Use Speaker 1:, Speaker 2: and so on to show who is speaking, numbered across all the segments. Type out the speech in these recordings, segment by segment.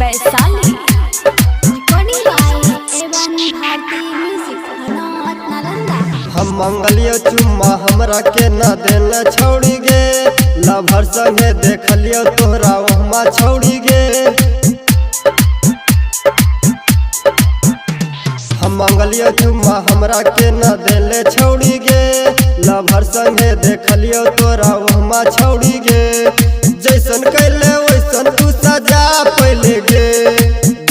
Speaker 1: वैशाली।
Speaker 2: हम मंगलियो चुम्मा हमरा के न देले छोड़ी गे, लभर संगे देखलियो तोहरा वहमा छोड़ी गे। हम मंगलियो चुम्मा हमरा के न देले छोड़ी गे, लभर संगे देखलियो तोरा वहमा छोड़ी गे। जैसन कैले वैसन तू सजा पहले गे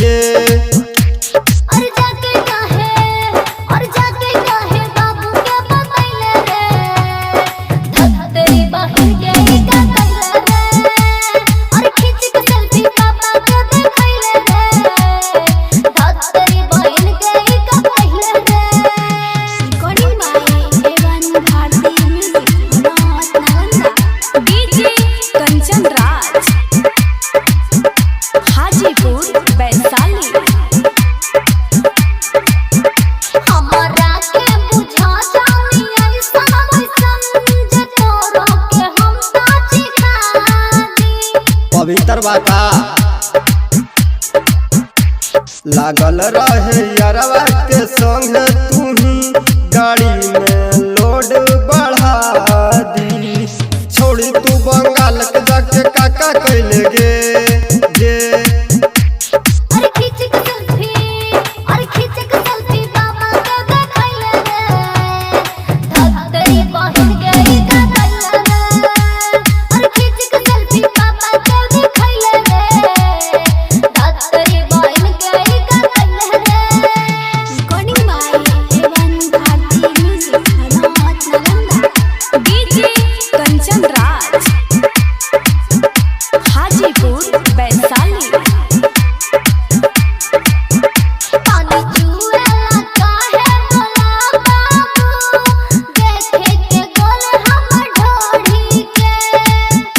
Speaker 2: गे। पवित्र बाका लागल रहे यारवा के संग, तू ही गाड़ी में लोड बढ़ा दी। छोड़ी तू बंगाल के जाके काका कैले गे गे।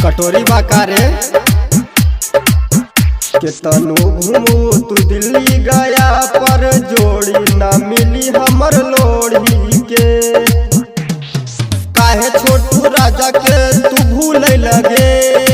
Speaker 2: कटोरी बाकारे के तनु घूमू तू दिल्ली गया पर जोड़ी ना मिली हमर लोड़ी के। काहे छोटू राजा के तू भूले लगे।